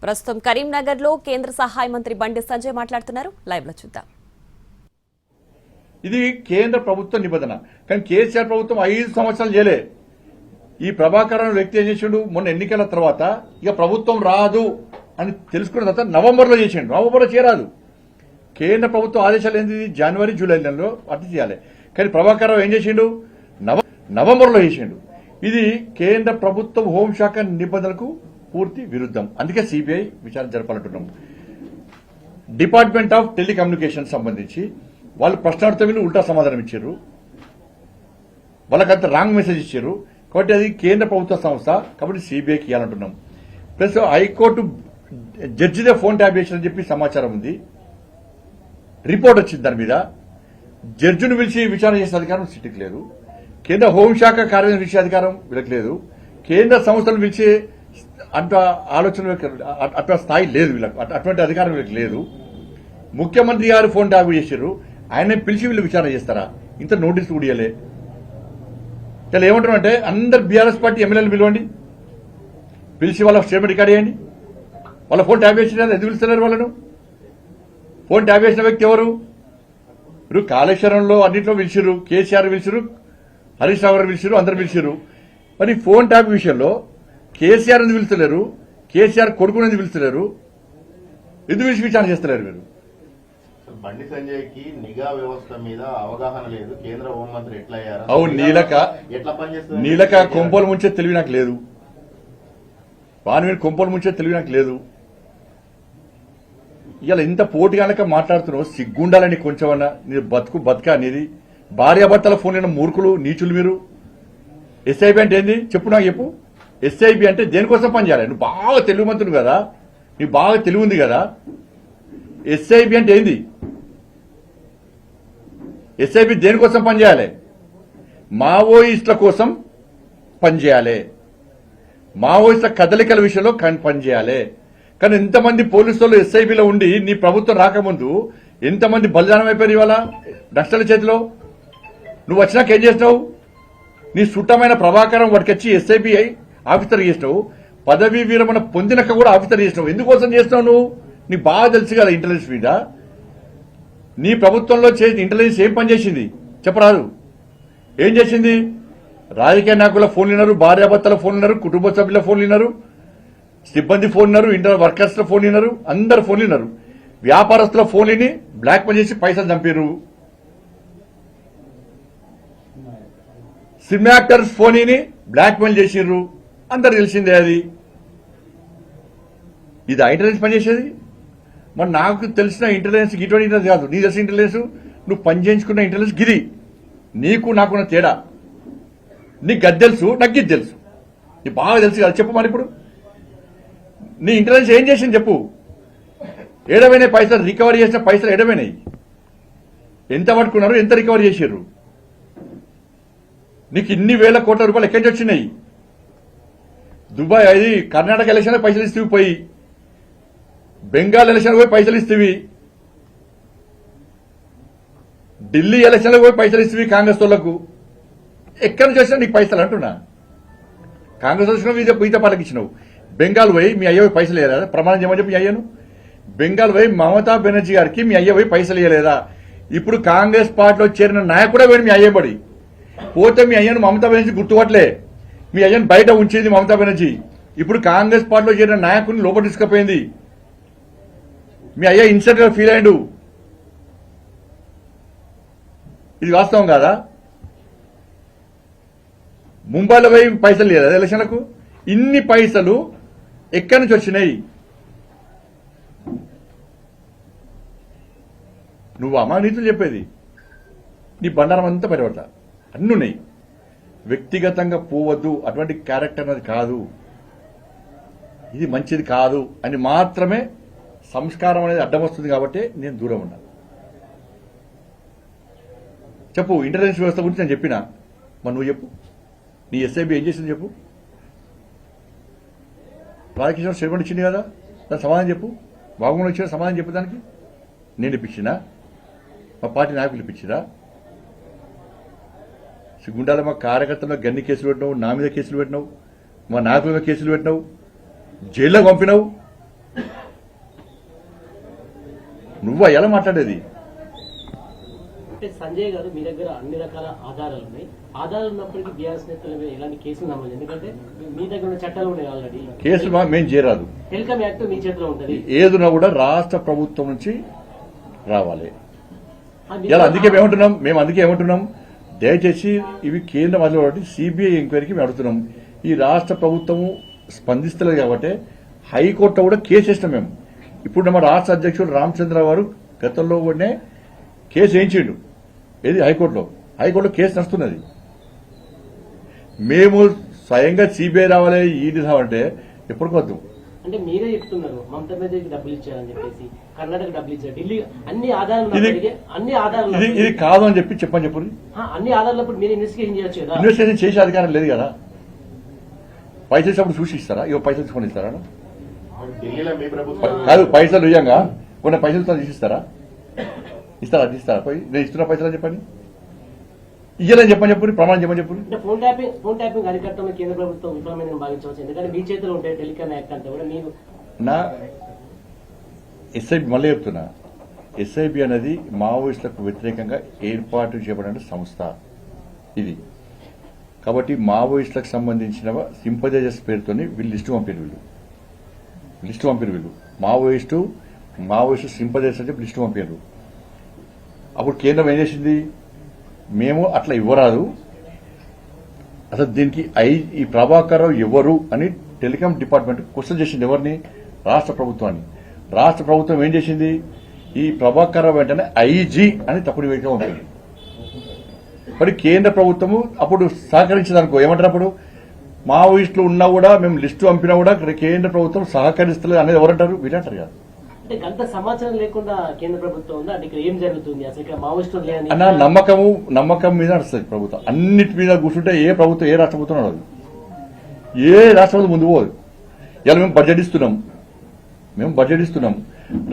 ప్రస్తుతం కరీంనగర్ లో కేంద్ర సహాయ మంత్రి బండి సంజయ్ మాట్లాడుతున్నారు. లైవ్ లో చూద్దాం. ఇది కేంద్ర ప్రభుత్వ నిబంధన. కానీ కేసీఆర్ ప్రభుత్వం 5 సంవత్సరాలు చేయలే. ఈ ప్రభాకర్ వ్యక్తి ఏం చేసిండు, మొన్న ఎన్నికల తర్వాత ఇక ప్రభుత్వం రాదు అని తెలుసుకున్న తర్వాత నవంబర్లో చేసిండు. నవంబర్లో చేయరాదు. కేంద్ర ప్రభుత్వం ఆదేశాలు ఏంటి, జనవరి జూలై నెలలో అటు చేయాలి. కానీ ప్రభాకర్ ఏం చేసిండు, నవంబర్లో చేసిండు. ఇది కేంద్ర ప్రభుత్వం హోంశాఖ నిబంధనలకు పూర్తి విరుద్ధం. అందుకే సిబిఐ విచారణ జరపాలంటున్నాం. డిపార్ట్మెంట్ ఆఫ్ టెలికమ్యూనికేషన్ సంబంధించి వాళ్ళు ప్రశ్నార్థం వీళ్ళు ఉల్టా సమాధానం ఇచ్చారు. వాళ్ళకంత రాంగ్ మెసేజ్ ఇచ్చారు. కాబట్టి అది కేంద్ర ప్రభుత్వ సంస్థ, కాబట్టి సిబిఐకి ఇవ్వాలంటున్నాం. ప్లస్ హైకోర్టు జడ్జిదే ఫోన్ ట్యాప్ చేసిందని చెప్పి సమాచారం ఉంది. రిపోర్ట్ వచ్చింది దాని మీద. జడ్జిని పిలిచి విచారణ చేసే అధికారం సిట్టికి లేదు. కేంద్ర హోంశాఖ కార్యాలయం పిలిచే అధికారం వీళ్ళకి లేదు. కేంద్ర సంస్థలు పిలిచే అంత ఆలోచన అట్లా స్థాయి లేదు వీళ్ళకి. అటువంటి అధికారం వీళ్ళకి లేదు. ముఖ్యమంత్రి గారు ఫోన్ ట్యాప్ చేశారు. ఆయన పిలిచి వీళ్ళు విచారణ చేస్తారా? ఇంత నోటీస్ కూడా ఇవ్వలే. ఇలా ఏమంటారంటే అందరు బీఆర్ఎస్ పార్టీ ఎమ్మెల్యేలు పిలవండి, పిలిచి వాళ్ళ స్టేట్మెంట్ రికార్డ్ చేయండి. వాళ్ళ ఫోన్ ట్యాప్ చేసిన ఎందుకు పిలుస్తున్నారు వాళ్ళను? ఫోన్ ట్యాప్ చేసిన వ్యక్తి ఎవరు? మీరు కాళేశ్వరంలో అన్నింటిలో పిలిచిరు, కేసీఆర్ పిలిచిరు, హరీష్ రావు గారు పిలిచిరు, అందరు పిలిచిరు. మరి ఫోన్ ట్యాప్ విషయంలో కేసీఆర్ ఎందుకు పిలుస్తలేరు? కేసీఆర్ కొడుకుని ఎందుకు పిలుస్తలేరు? ఎందుకు పిలిచి విచారణ చేస్తలేరు మీరు? బండి సంజయ్ కి నిఘా వ్యవస్థ మీద అవగాహన లేదు. కేంద్ర హోంమంత్రి ఎట్లా అయ్యారు? అవును, ఎట్లా పనిచేస్తుంది? నీలక కొంపలు ముంచే తెలివి నాకు లేదు. వాని మీద కొంపలు ముంచే తెలివి నాకు లేదు. ఇలా ఇంత పోటీగానక మాట్లాడుతున్నావు, సిగ్గుండాలని కొంచెమన్నా. నీ బతుక అనేది భార్యాభర్తల ఫోన్ అయిన మూర్ఖులు, నీచులు మీరు. ఎస్ఐబి అంటే ఏంది చెప్పు, నాకు చెప్పు. ఎస్ఐబి అంటే దేనికోసం పనిచేయాలి? నువ్వు బాగా తెలివిమంతుడు కదా, నీకు బాగా తెలివి ఉంది కదా. ఎస్ఐబి అంటే ఏంది? ఎస్ఐబి దేనికోసం పనిచేయాలి? మావోయిస్టుల కోసం పనిచేయాలి. మావోయిస్టుల కదలికల విషయంలో పనిచేయాలి. కానీ ఎంతమంది పోలీసులు ఎస్ఐబిలో ఉండి నీ ప్రభుత్వం రాకముందు ఎంతమంది బలిదానం అయిపోయారు ఇవాళ నష్టల చేతిలో. నువ్వు వచ్చినాక ఏం చేసినావు? నీ సుట్టమైన ప్రభాకరం వాడికి ఎస్ఐబిఐ ఆఫీసర్ చేసినావు. పదవీ విరమణ పొందినాక కూడా ఆఫీసర్ చేసినావు. ఎందుకోసం చేసినావు నువ్వు? నీకు బాగా తెలుసు కదా ఇంటెలిజెన్స్ మీద. నీ ప్రభుత్వంలో ఇంటెలిజెన్స్ ఏం పనిచేసింది చెప్పరాదు? ఏం చేసింది? రాజకీయ నాయకుల ఫోన్లు విన్నారు, భార్యాభర్తల ఫోన్లు విన్నారు, కుటుంబ సభ్యుల ఫోన్లు విన్నారు, సిబ్బంది ఫోన్ విన్నారు, ఇంటర్ వర్కర్స్ల ఫోన్ విన్నారు, అందరు ఫోన్లు విన్నారు. వ్యాపారస్తుల ఫోన్లని బ్లాక్ మెయిల్ చేసి పైసలు చంపారు. సినిమా యాక్టర్స్ ఫోన్ని బ్లాక్ మెయిల్ చేసిర్రు. అందరు తెలిసిందే అది. ఇది ఇంటెలిజెన్స్ పనిచేసేది. మరి నాకు తెలిసిన ఇంటెలిజెన్స్ ఇటువంటి ఇంటెలిజెన్స్ కాదు. నీ తెలిసిన ఇంటెలిజెన్స్, నువ్వు పనిచేయించుకున్న ఇంటెలిజెన్స్ గిది. నీకు నాకున్న తేడా. నీకు గది తెలుసు, నాకు ఇది తెలుసు. నీకు బాగా తెలుసు కదా. చెప్పు మరి ఇప్పుడు నీ ఇంటెలిజెన్స్ ఏం చేసింది చెప్పు. ఏడవైనాయి పైసలు? రికవరీ చేసిన పైసలు ఏడవైనాయి? ఎంత పట్టుకున్నారు? ఎంత రికవరీ చేసారు? నీకు ఇన్ని వేల కోట్ల రూపాయలు ఎక్కడి నుంచి వచ్చినాయి? దుబాయ్ అది కర్ణాటక ఎలక్షన్ పైసలు ఇస్తూ పోయి, బెంగాల్ ఎలక్షన్ పోయి పైసలు ఇస్తేవి, ఢిల్లీ ఎలక్షన్ పోయి పైసలు ఇస్తేవి కాంగ్రెస్ వాళ్ళకు. ఎక్కడి నుంచి వచ్చినా నీకు పైసలు అంటున్నా. కాంగ్రెస్ వచ్చినావు, ఈత పాలకి ఇచ్చినావు. బెంగాల్ పోయి మీ అయ్య పోయి పైసలు ఇవ్వలేదా? ప్రమాణం చేయమని చెప్పి మీ అయ్యను. బెంగాల్ పోయి మమతా బెనర్జీ గారికి మీ అయ్య పోయి పైసలు ఇవ్వలేదా? ఇప్పుడు కాంగ్రెస్ పార్టీలో చేరిన నాయకుడే పోయి మీ అయ్యబడి పోతే మీ అయ్యను మమతా బెనర్జీ గుర్తుపట్టలే. మీ అయ్యను బయట ఉంచేది మమతా బెనర్జీ. ఇప్పుడు కాంగ్రెస్ పార్టీలో చేరిన నాయకుడిని లోపల తీసుకుపోయింది. మీ అయ్య ఇన్సల్ట్ గా ఫీల్ అయ్యాడు. ఇది వాస్తవం కాదా? ముంబైలో పోయి పైసలు లేదా ఎలక్షన్లకు? ఇన్ని పైసలు ఎక్కడి నుంచి వచ్చినాయి? నువ్వు అమానీతులు చెప్పేది. నీ బండారం అంతా బయటపడతా. అన్నీ ఉన్నాయి. వ్యక్తిగతంగా పోవద్దు, అటువంటి క్యారెక్టర్ అది కాదు, ఇది మంచిది కాదు అని మాత్రమే సంస్కారం అనేది అడ్డం వస్తుంది. కాబట్టి నేను దూరం ఉన్నా. చెప్పు, ఇంటెలిజెన్స్ వ్యవస్థ గురించి నేను చెప్పినా. మరి నువ్వు చెప్పు, నీ ఎస్ఐబి ఏం చేసింది చెప్పు. రాధాకృష్ణ స్టేట్మెంట్ ఇచ్చింది కదా, దాని సమాధానం చెప్పు. బాగుండి వచ్చిన సమాధానం చెప్పు. దానికి నేను ఇప్పించినా? మా పార్టీ నాయకులు ఇప్పించిరా? సిగ్గుండాల మా కార్యకర్తల్లో గన్ని కేసులు పెట్టినావు, నా మీద కేసులు పెట్టినావు, మా నాయకుల మీద కేసులు పెట్టినావు, జైల్లో పంపినావు. నువ్వా ఎలా మాట్లాడేది? అంటే సంజయ్ గారు మీ దగ్గర అన్ని రకాల ఆధారాలు ఉన్నాయి. ఆధారాలు ఉన్నప్పటికీ బీఆర్ఎస్ నేతల మీద ఎలాంటి కేసులు నమోదు, ఎందుకంటే మీ దగ్గర ఉన్న చట్టాలు ఉన్నాయి ఆల్రెడీ. కేసులు మేము చేయరాదు. టెలికాం యాక్ట్ మీ చేతిలో ఉంటుంది. ఏదున్నా కూడా రాష్ట్ర ప్రభుత్వం నుంచి రావాలి. ఇలా మేము అందుకే ఏమంటున్నాం, దయచేసి ఇవి కేంద్రం అదిలో కాబట్టి సిబిఐ ఎంక్వైరీకి మేము అడుగుతున్నాం. ఈ రాష్ట్ర ప్రభుత్వము స్పందిస్తలేదు కాబట్టి హైకోర్టులో కూడా కేసు వేసినాం మేము. ఇప్పుడు మన రాష్ట్ర అధ్యక్షుడు రామచంద్ర గారు గతంలో కూడా కేసు వేయించిండు. ఏది హైకోర్టులో కేసు నడుస్తున్నది. మేము స్వయంగా సిబిఐ రావాలి, ఈడీ రావాలంటే ఎప్పటికొద్దు. అంటే మీరే చెప్తున్నారు మమతా బెనర్జీకి డబ్బులు ఇచ్చారని చెప్పేసి, కర్ణాటక డబ్బులు ఇచ్చారు, ఢిల్లీ అన్ని ఆధారాలు ఇది కాదు అని చెప్పని అన్ని ఆధారాలప్పుడు మీరు ఇన్వెస్టిగేషన్ చేయొచ్చు కదా. ఇన్వెస్టిగేషన్ చేసే అధికారం లేదు కదా. పైసలు అప్పుడు చూసి ఇస్తారా? ఇవ్వ పైసలు తీసుకొని ఇస్తారా? ఢిల్లీలో మీ ప్రభుత్వం కాదు, పైసలు ఇయ్యంగా కొన్ని పైసలు తీసిస్తారా? ఇస్తారా? పోయి నేను ఇస్తున్న పైసలు అని చెప్పండి, ఇయ్యాలని చెప్పండి, ప్రమాణం చెప్పండి. అంటే ఫోన్ ట్యాపింగ్ అరికట్టడంలో కేంద్ర ప్రభుత్వం విఫలమైందని భావించవచ్చు, ఎందుకంటే మీ చేతిలో ఉంటాయి టెలికాం యాక్ట్ అంతా కూడా. మీరు నా ఎస్ఐబి మళ్ళీ చెప్తున్నా, ఎస్ఐబి అనేది మావోయిస్టులకు వ్యతిరేకంగా ఏర్పాటు చేయబడిన సంస్థ ఇది. కాబట్టి మావోయిస్టులకు సంబంధించిన సింపథైజర్స్ పేరుతోని వీళ్ళు లిస్టు పంపారు వీళ్ళు మావోయిస్టు సింపథైజర్స్ అని చెప్పి లిస్టు పంపారు. అప్పుడు కేంద్రం ఏం చేసింది, మేము అట్లా ఇవ్వరాదు, అసలు దీనికి ఈ ప్రభాకర్ రావు ఎవరు అని టెలికాం డిపార్ట్మెంట్ క్వశ్చన్ చేసింది. ఎవరిని? రాష్ట్ర ప్రభుత్వాన్ని. రాష్ట్ర ప్రభుత్వం ఏం చేసింది, ఈ ప్రభాకర్ రావు వెంటనే ఐజీ అని తప్పుడు నివేదిక పంపింది. మరి కేంద్ర ప్రభుత్వము అప్పుడు సహకరించదనుకో, ఏమంటారు అప్పుడు, మావోయిస్టులు ఉన్నా కూడా మేము లిస్టు పంపినా కూడా కేంద్ర ప్రభుత్వం సహకరిస్తలేదు అనేది ఎవరంటారు? వీళ్ళంటారు కదా. అంటే గంట సమాచారం లేకుండా కేంద్ర ప్రభుత్వం ఉందా అంటే ఇక్కడ ఏం జరుగుతుంది అసలు, ఇక్కడ మావోయిస్టులు లేని అన్న నమ్మకం మీద నడుస్తుంది ప్రభుత్వం. అన్నిటి మీద కూర్చుంటే ఏ రాష్ట్ర ప్రభుత్వం నడదు, ఏ రాష్ట్ర ప్రభుత్వం ముందు పోదు. ఇలా మేము బడ్జెట్ ఇస్తున్నాం,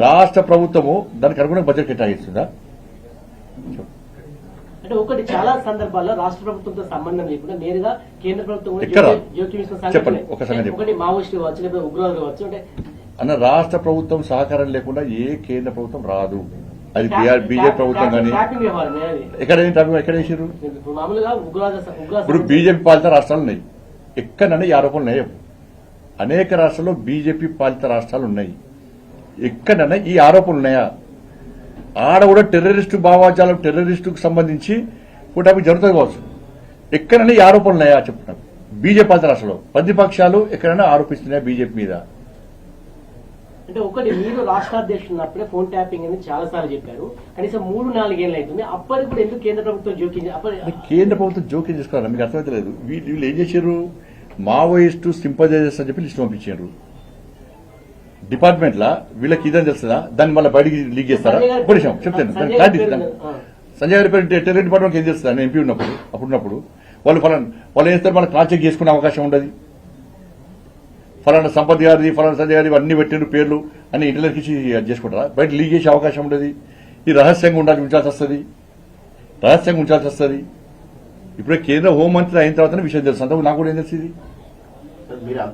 రాష్ట్ర ప్రభుత్వము దానికి అనుగుణంగా బడ్జెట్ కేటాయిస్తుందా? అంటే ఒకటి చాలా సందర్భాల్లో రాష్ట్ర ప్రభుత్వంతో సంబంధం లేకుండా నేరుగా కేంద్ర ప్రభుత్వం జోక్యం చెప్పండి ఒక సంగతి. ఒకటి మావోయిస్టులు కావచ్చు, లేదా ఉగ్రవాదులు కావచ్చు. అంటే అన్న రాష్ట్ర ప్రభుత్వం సహకారం లేకుండా ఏ కేంద్ర ప్రభుత్వం రాదు. అది బీజేపీ ప్రభుత్వం కానీ ఎక్కడ వేసారు? మామూలుగా ఇప్పుడు బీజేపీ పాలిత రాష్ట్రాలు ఉన్నాయి, ఎక్కడన్నా ఈ ఆరోపణలు ఉన్నాయి. అనేక రాష్ట్రాల్లో బీజేపీ పాలిత రాష్ట్రాలు ఉన్నాయి, ఎక్కడన్నా ఈ ఆరోపణలు ఉన్నాయా? ఆడ కూడా టెర్రరిస్టు భావాజాలం, టెర్రరిస్టుకు సంబంధించి కూటమి జరుగుతుంది కావచ్చు. ఎక్కడన్నా ఈ ఆరోపణలు ఉన్నాయా చెప్తున్నాను. బీజేపీ పాలిత రాష్ట్రాల్లో ప్రతిపక్షాలు ఎక్కడైనా ఆరోపిస్తున్నాయా బీజేపీ మీద? అంటే ఒకటి మీరు రాష్ట్రాధ్యక్షుడు ఉన్నప్పుడే ఫోన్ ట్యాపింగ్ అని చాలా సార్లు చెప్పారు, కనీసం 3-4 ఏళ్ళు అవుతుంది. అప్పటికి కూడా ఎందుకు కేంద్ర ప్రభుత్వం జోక్యం? కేంద్ర ప్రభుత్వం జోక్యం చేసుకోవాలి, మీకు అర్థమైతే లేదు. వీళ్ళు ఏం చేశారు, మావోయిస్టు సింపథైజర్స్ అని చెప్పి లిస్ట్ పంపించారు డిపార్ట్మెంట్ లా. వీళ్ళకి ఇదని తెలుస్తుందా? దాన్ని మళ్ళీ బయటికి లీక్ చేస్తారా? ఒక నిమిషం చెప్తాను, దాన్ని క్లారిటీ ఇస్తాను. సంజయ్ గారి పేరు టెర్రర్ డిపార్ట్మెంట్ ఏం చేస్తుంది? నేను ఎంపీ ఉన్నప్పుడు వాళ్ళు ఏం చేస్తారు, మళ్ళీ క్రాస్ చెక్ చేసుకునే అవకాశం ఉండదు. ఫలానా సంపత్ గారిది, ఫలానా సంజయ్ గారిది అన్ని పెట్టిన పేర్లు అన్ని ఇంటర్నెట్ ఇచ్చి చేసుకుంటారా? బయట లీక్ చేసే అవకాశం ఉండదు. ఈ రహస్యంగా ఉంచాల్సి వస్తుంది. ఇప్పుడే కేంద్ర హోంమంత్రి అయిన తర్వాత విషయం తెలుసు, అంతకు నాకు కూడా ఏం తెలిసింది.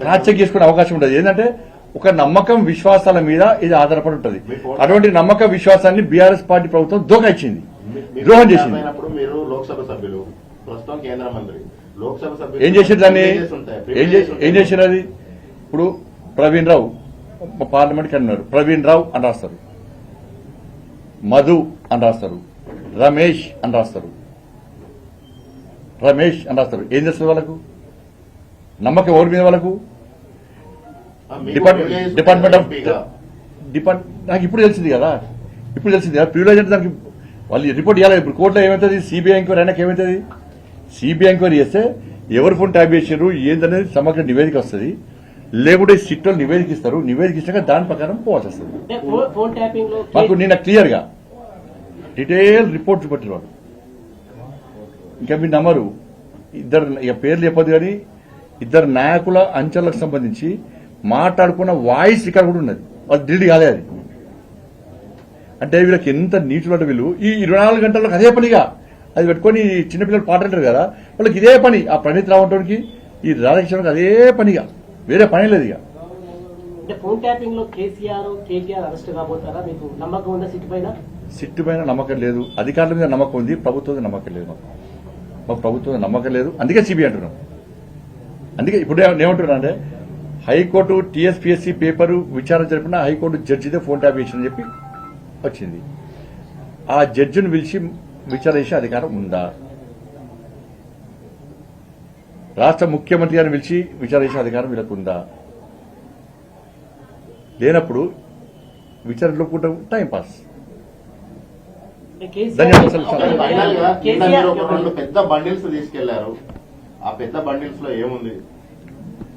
క్రాస్ చెక్ చేసుకునే అవకాశం ఉండదు. ఏంటంటే ఒక నమ్మకం విశ్వాసాల మీద ఇది ఆధారపడి ఉంటుంది. అటువంటి నమ్మక విశ్వాసాన్ని బీఆర్ఎస్ పార్టీ ప్రభుత్వం ద్రోహం చేసింది. మీరు లోక్సభ సభ్యులు, ప్రస్తుతం కేంద్ర మంత్రి, లోక్సభ సభ్యులు ఏం చేసారు దాన్ని? ఏం చేశారు అది? ఇప్పుడు ప్రవీణ్ రావు పార్లమెంట్కి అన్నారు, ప్రవీణ్ రావు అని రాస్తారు, మధు అని రాస్తారు, రమేష్ అని రాస్తారు. ఏం చేస్తారు వాళ్ళకు? నమ్మకం ఎవరి మీద వాళ్ళకు? డిపార్ట్మెంట్ నాకు ఇప్పుడు తెలిసింది కదా. ప్రివిలేజ్ అంటే దానికి వాళ్ళు రిపోర్ట్ ఇవ్వాలి. ఇప్పుడు కోర్టులో ఏమవుతుంది, సిబిఐ ఎంక్వైరీ అయినాక ఏమవుతుంది? సిబిఐ ఎంక్వైరీ చేస్తే ఎవరు ఫోన్ ట్యాప్ చేశారు ఏందనేది సమగ్ర నివేదిక వస్తుంది. లేకుంటే సిట్లో నివేదిక ఇస్తారు, నివేదిక ఇచ్చాక దాని ప్రకారం పోవాల్సి వస్తుంది. మాకు నిన్న క్లియర్ గా డీటెయిల్ రిపోర్ట్ చూపెట్టారు వాళ్ళు. ఇంకా మీరు నమ్మరు, ఇద్దరు పేర్లు చెప్పదు కానీ ఇద్దరు నాయకుల అంచెలకు సంబంధించి మాట్లాడుకున్న వాయిస్ రికార్డ్ కూడా ఉన్నది. వాళ్ళు ఢిల్లీ కాలే అది. అంటే వీళ్ళకి ఎంత నీచులు వీళ్ళు ఈ 24 గంటలకు అదే పనిగా అది పెట్టుకొని చిన్నపిల్లలు పాట అంటారు కదా, వాళ్ళకి ఇదే పని. ఆ ప్రణీత్ రావటానికి ఈ రాధాకృష్ణకి అదే పనిగా, వేరే పని లేదు. ఇక అంటే ఫోన్ ట్యాపింగ్ లో కేటీఆర్ అరెస్ట్ కాబోతారా? మీకు నమ్మకం ఉందా సిట్ పైన? సిట్టు పైన నమ్మకం లేదు, అధికారుల మీద నమ్మకం ఉంది, ప్రభుత్వం మీద నమ్మకం లేదు. మాకు ప్రభుత్వం మీద నమ్మకం లేదు, అందుకే సిబిఐ అంటున్నాం. అందుకే ఇప్పుడు ఏమంటున్నా అంటే హైకోర్టు టీఎస్పీఎస్సీ పేపరు విచారణ జరిపిన హైకోర్టు జడ్జిదే ఫోన్ ట్యాప్ చేసిందని చెప్పి వచ్చింది. ఆ జడ్జిని పిలిచి విచారణ చేసే అధికారం ఉందా? రాష్ట్ర ముఖ్యమంత్రి గారిని పిలిచి విచారణ చేసే అధికారం వీళ్ళకు ఉందా? లేనప్పుడు విచారణలో కూడా టైంపాస్. ధన్యవాదాలు. ఫైనల్ గా కింద మీరు ఒక 2 పెద్ద బండిల్స్ తీసుకెళ్లారు. ఆ పెద్ద బండిల్స్ లో ఏముంది?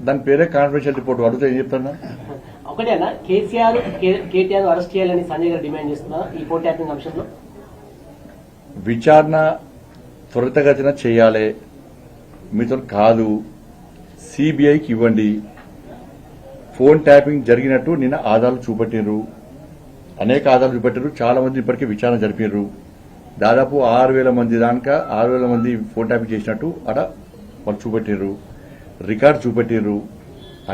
దాని పేరే కాన్ఫిడెన్షియల్ రిపోర్ట్. అడిగితే ఏం చెప్తున్నా? ఒకటేనా కేటీఆర్ అరెస్ట్ చేయాలని సంజయ్ గారు డిమాండ్ చేస్తున్నారు ఈ ఫోన్ ట్యాపింగ్ అంశంలో? విచారణ త్వరితగతిన చేయాలి, మీతో కాదు, సిబిఐకి ఇవ్వండి. ఫోన్ ట్యాపింగ్ జరిగినట్టు నిన్న ఆధారాలు చూపెట్టిండ్రు, అనేక ఆధారాలు చూపెట్టారు. చాలా మంది ఇప్పటికే విచారణ జరిపారు. దాదాపు 6,000 మంది దాకా 6,000 మంది ఫోన్ ట్యాపింగ్ చేసినట్టు అక్కడ వాళ్ళు చూపెట్టిండ్రు, రికార్డు చూపెట్టిండ్రు,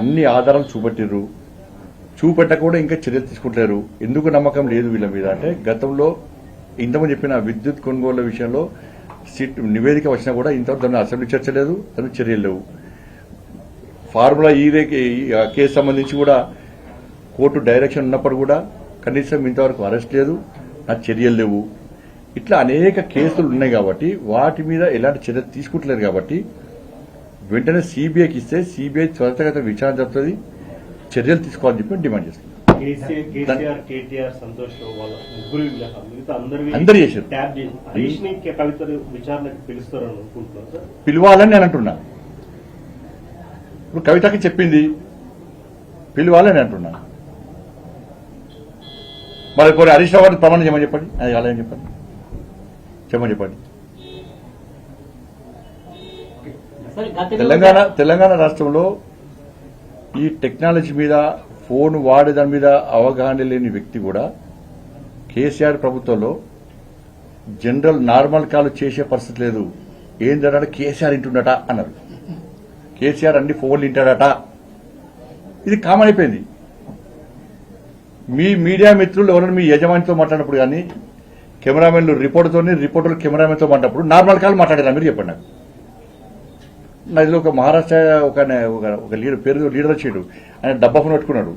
అన్ని ఆధారాలు చూపెట్టిండ్రు. చూపెట్టక కూడా ఇంకా చర్యలు తీసుకుంటారు. ఎందుకు నమ్మకం లేదు వీళ్ళ మీద అంటే గతంలో ఇంతమంది చెప్పిన విద్యుత్ కొనుగోళ్ల విషయంలో నివేదిక వచ్చినా కూడా ఇంతవరకు దాని అసెంబ్లీ చర్చ లేదు, దాని చర్యలు లేవు. ఫార్ములా ఈ కేసు సంబంధించి కూడా కోర్టు డైరెక్షన్ ఉన్నప్పుడు కూడా కనీసం ఇంతవరకు అరెస్ట్ లేదు, నా చర్యలు లేవు. ఇట్లా అనేక కేసులు ఉన్నాయి కాబట్టి వాటి మీద ఎలాంటి చర్యలు తీసుకుంటలేరు. కాబట్టి వెంటనే సిబిఐకి ఇస్తే సిబిఐ త్వరితగతిన విచారణ జరుగుతుంది, చర్యలు తీసుకోవాలని చెప్పి డిమాండ్ చేస్తుంది. కేసీఆర్, కేటీఆర్, సంతోష్ వాళ్ళ ముగ్గురు మిగతా అందరూ చేశారు. ట్యాప్ చేసి హరీష్ ని కవిత విచారణకు పిలుస్తారని అనుకుంటున్నారు సార్. పిలవాలని నేను అంటున్నా. ఇప్పుడు కవితకి చెప్పింది పిలవాలని అంటున్నా. మరి కొన్ని హరీష్ రావు గారిని ప్రమాణం చేయమని చెప్పండి, అది అలాగని చెప్పండి, చెప్పండి. తెలంగాణ రాష్ట్రంలో ఈ టెక్నాలజీ మీద ఫోన్ వాడేదాని మీద అవగాహన లేని వ్యక్తి కూడా కేసీఆర్ ప్రభుత్వంలో జనరల్ నార్మల్ కాల్ చేసే పరిస్థితి లేదు. ఏం జరగడ కేసీఆర్ ఇంటుండట అన్నారు. కేసీఆర్ అన్ని ఫోన్లు వింటాడట. ఇది కామన్ అయిపోయింది. మీ మీడియా మిత్రులు ఎవరైనా మీ యజమానితో మాట్లాడినప్పుడు కానీ కెమెరామెన్లు రిపోర్టర్లు కెమెరామెన్తో మాట్లాడినప్పుడు నార్మల్ కాల్ మాట్లాడారా మీరు చెప్పండి నాకు. నాది ఒక మహారాష్ట్ర ఒక లీడర్ పేరు లీడర్ వచ్చాడు, ఆయన డబ్బా ఫోన్ పెట్టుకున్నాడు.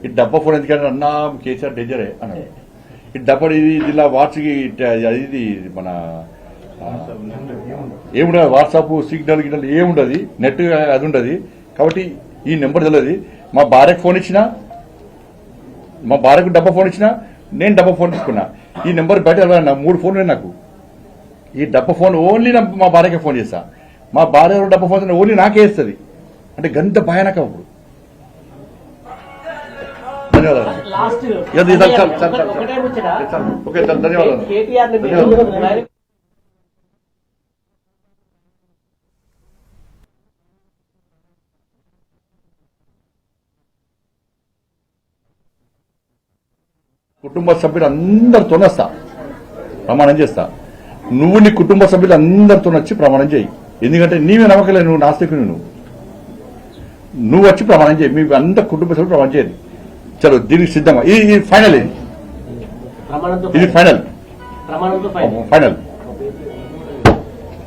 ఈ డబ్బా ఫోన్ ఎందుకంటే అన్నా కేసీఆర్ డేంజరే అన్నాడు. ఈ డబ్బా ఇది ఇలా వాట్స్కి ఇది మన ఏముండదు, వాట్సాప్ సిగ్నల్ గిన్నెలు ఏముండదు, నెట్ అది ఉండదు. కాబట్టి ఈ నెంబర్ తెలియదు. మా భార్యకు ఫోన్ ఇచ్చినా, మా భార్యకు డబ్బా ఫోన్ ఇచ్చినా, నేను డబ్బా ఫోన్ తీసుకున్నా. ఈ నెంబర్ బయట 3 ఫోన్లు నాకు. ఈ డబ్బా ఫోన్ ఓన్లీ మా భార్యకే ఫోన్ చేస్తా. మా భార్య డబ్బా ఫోన్ ఓన్లీ నాకే ఇస్తుంది. అంటే గంత భయానక. అప్పుడు ధన్యవాదాలు. ఓకే సార్, ధన్యవాదాలు. కుటుంబ సభ్యులు అందరితో వస్తా, ప్రమాణం చేస్తా. నువ్వు నీ కుటుంబ సభ్యులు అందరితో వచ్చి ప్రమాణం చేయి. ఎందుకంటే నీవే నమ్మకం లేదు, నువ్వు నాస్తికుని, నువ్వు వచ్చి ప్రమాణం చేయి. మీ అందరు కుటుంబ సభ్యులు ప్రమాణం చేయండి. చలో దీనికి సిద్ధమా? ఇది ఫైనల్, ఇది ఫైనల్.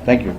Thank you.